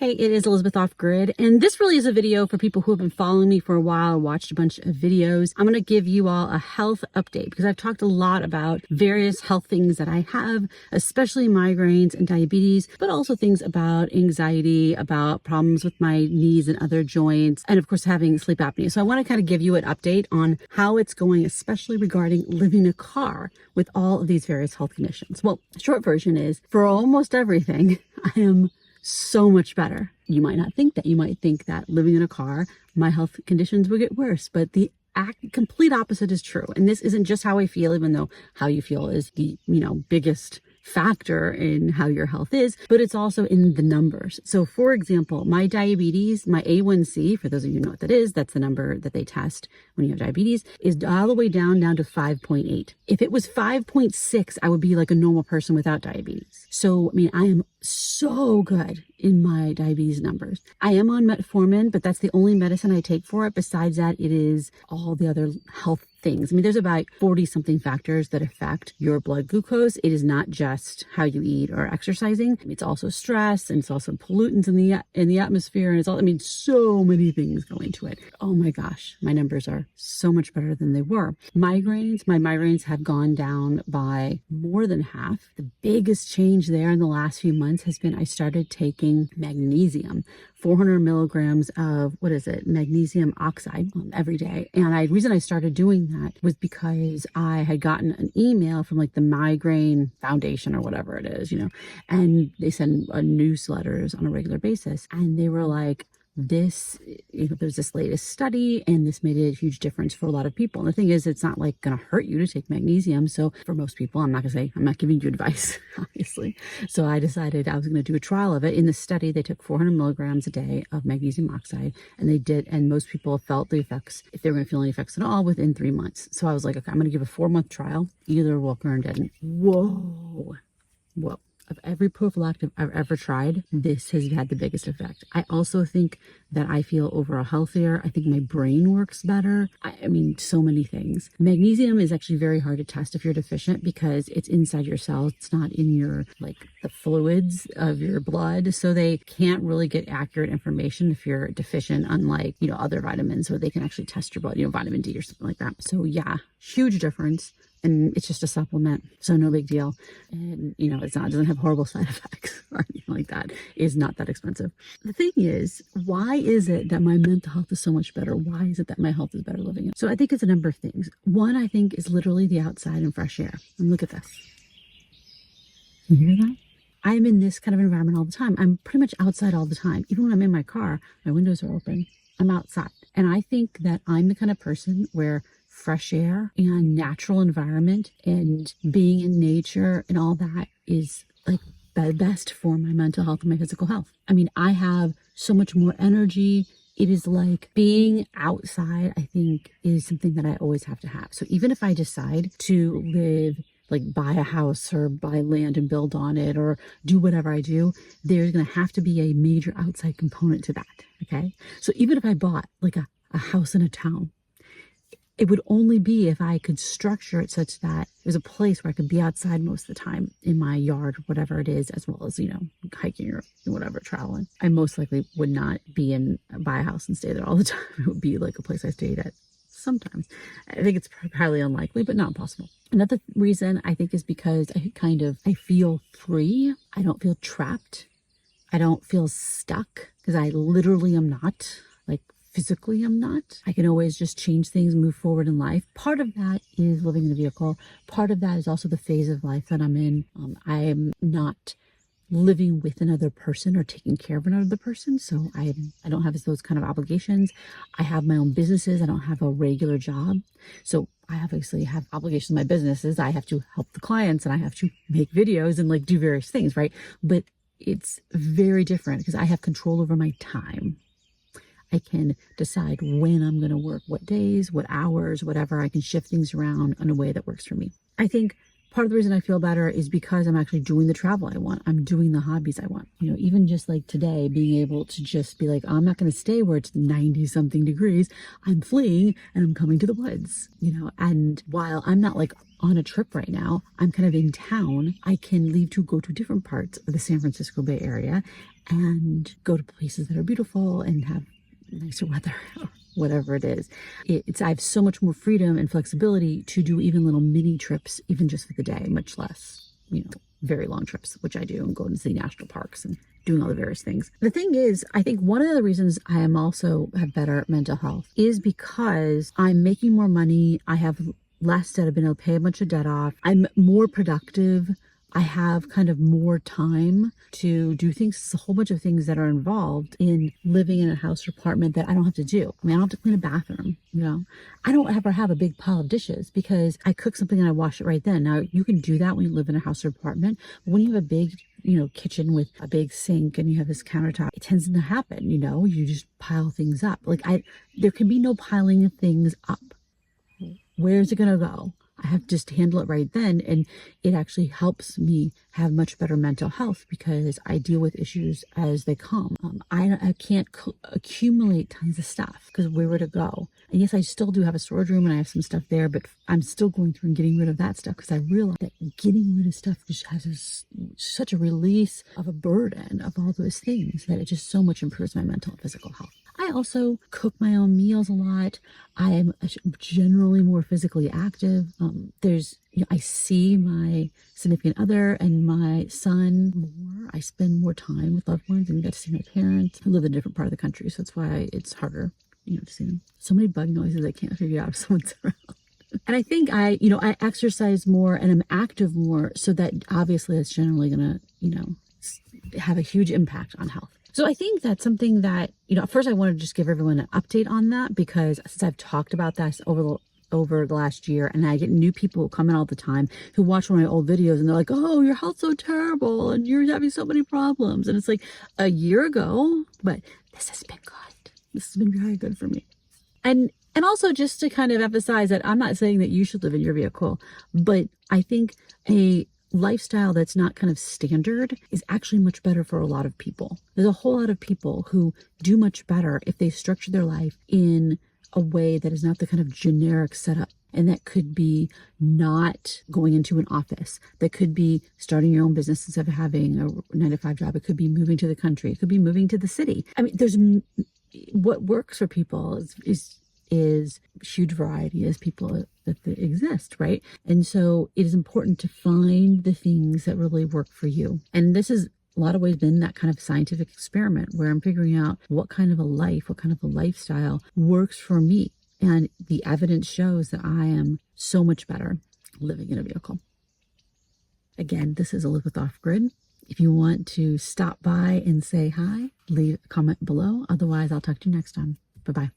Hey, it is Elizabeth Off Grid, and this really is a video for people who have been following me for a while, watched a bunch of videos. I'm going to give you all a health update because I've talked a lot about various health things that I have, especially migraines and diabetes, but also things about anxiety, about problems with my knees and other joints, and of course having sleep apnea. So I want to kind of give you an update on how it's going, especially regarding living in a car with all of these various health conditions. Well, short version is for almost everything, I am so much better. You might not think that. You might think that living in a car, my health conditions will get worse, but the complete opposite is true. And this isn't just how I feel, even though how you feel is the, biggest factor in how your health is, but it's also in the numbers. So for example, my diabetes, my A1C, for those of you who know what that is, that's the number that they test when you have diabetes, is all the way down to 5.8. If it was 5.6, I would be like a normal person without diabetes. So, I am so good in my diabetes numbers. I am on metformin, but that's the only medicine I take for it. Besides that, it is all the other health things. There's about 40 something factors that affect your blood glucose. It is not just how you eat or exercising. It's also stress, and it's also pollutants in the atmosphere, and it's all, so many things go into it. Oh my gosh, my numbers are so much better than they were. My migraines have gone down by more than half. The biggest change there in the last few months has been I started taking magnesium, 400 milligrams of, magnesium oxide every day. And the reason I started doing that was because I had gotten an email from like the Migraine Foundation or whatever it is, and they send newsletters on a regular basis. And they were like, there's this latest study, and this made a huge difference for a lot of people. And the thing is, it's not like going to hurt you to take magnesium. So for most people, I'm not giving you advice, obviously. So I decided I was going to do a trial of it. In the study, they took 400 milligrams a day of magnesium oxide, and they did. And most people felt the effects, if they were going to feel any effects at all, within 3 months. So I was like, okay, I'm going to give a 4-month trial, either Walker and Dead. Whoa. Of every prophylactic I've ever tried, this has had the biggest effect. I also think that I feel overall healthier. I think my brain works better. So many things. Magnesium is actually very hard to test if you're deficient because it's inside your cells. It's not in your, the fluids of your blood. So they can't really get accurate information if you're deficient, unlike, other vitamins where they can actually test your blood, vitamin D or something like that. So yeah, huge difference. And it's just a supplement, so no big deal. And it doesn't have horrible side effects or anything like that. It's not that expensive. The thing is, why is it that my mental health is so much better? Why is it that my health is better living in? So I think it's a number of things. One, I think, is literally the outside and fresh air. And look at this. You hear that? I'm in this kind of environment all the time. I'm pretty much outside all the time. Even when I'm in my car, my windows are open. I'm outside. And I think that I'm the kind of person where fresh air and natural environment and being in nature and all that is like the best for my mental health and my physical health. I have so much more energy. It is like being outside, I think, is something that I always have to have. So even if I decide to live, buy a house or buy land and build on it or do whatever I do, there's going to have to be a major outside component to that. Okay. So even if I bought a house in a town, it would only be if I could structure it such that there's a place where I could be outside most of the time in my yard, whatever it is, as well as, hiking or whatever, traveling. I most likely would not buy a house and stay there all the time. It would be like a place I stayed at sometimes. I think it's highly unlikely, but not impossible. Another reason I think is because I feel free. I don't feel trapped. I don't feel stuck because I literally am not. Physically, I'm not. I can always just change things, move forward in life. Part of that is living in a vehicle. Part of that is also the phase of life that I'm in. I'm not living with another person or taking care of another person. So I don't have those kind of obligations. I have my own businesses. I don't have a regular job. So I obviously have obligations in my businesses. I have to help the clients and I have to make videos and do various things, right? But it's very different because I have control over my time. I can decide when I'm going to work, what days, what hours, whatever. I can shift things around in a way that works for me. I think part of the reason I feel better is because I'm actually doing the travel I want. I'm doing the hobbies I want. Even just today, being able to just be I'm not going to stay where it's 90 something degrees. I'm fleeing and I'm coming to the woods, and while I'm not on a trip right now, I'm kind of in town. I can leave to go to different parts of the San Francisco Bay Area and go to places that are beautiful and have nicer weather, or whatever it is. I have so much more freedom and flexibility to do even little mini trips, even just for the day, much less, very long trips, which I do, and going to see national parks and doing all the various things. The thing is, I think one of the reasons I am also have better mental health is because I'm making more money. I have less debt. I've been able to pay a bunch of debt off. I'm more productive. I have kind of more time to do things. It's a whole bunch of things that are involved in living in a house or apartment that I don't have to do. I mean, I don't have to clean a bathroom, I don't ever have a big pile of dishes because I cook something and I wash it right then. Now, you can do that when you live in a house or apartment. But when you have a big, kitchen with a big sink and you have this countertop, it tends to happen, you just pile things up. There can be no piling of things up. Where's it going to go? I have to just handle it right then. And it actually helps me have much better mental health because I deal with issues as they come. I can't accumulate tons of stuff because where would it go? And yes, I still do have a storage room and I have some stuff there, but I'm still going through and getting rid of that stuff because I realize that getting rid of stuff just has such a release of a burden of all those things that it just so much improves my mental and physical health. I also cook my own meals a lot. I am generally more physically active. I see my significant other and my son more. I spend more time with loved ones, and we get to see my parents. I live in a different part of the country, so that's why it's harder, to see them. So many bug noises I can't figure out if someone's around. And I think I exercise more and I'm active more, so that obviously that's generally going to, have a huge impact on health. So I think that's something that, first I want to just give everyone an update on that, because since I've talked about this over the last year, and I get new people who come in all the time who watch one of my old videos and they're like, oh, your health's so terrible and you're having so many problems. And it's like a year ago, but this has been good. This has been very good for me. And also just to kind of emphasize that I'm not saying that you should live in your vehicle, but I think a lifestyle that's not kind of standard is actually much better for a lot of people. There's a whole lot of people who do much better if they structure their life in a way that is not the kind of generic setup. And that could be not going into an office. That could be starting your own business instead of having a 9-to-5 job. It could be moving to the country. It could be moving to the city. I mean, there's what works for people is huge variety as people that exist, right? And so it is important to find the things that really work for you. And this is a lot of ways been that kind of scientific experiment where I'm figuring out what kind of a life, what kind of a lifestyle works for me. And the evidence shows that I am so much better living in a vehicle. Again, this is Elizabeth Off Grid. If you want to stop by and say hi, leave a comment below. Otherwise, I'll talk to you next time. Bye-bye.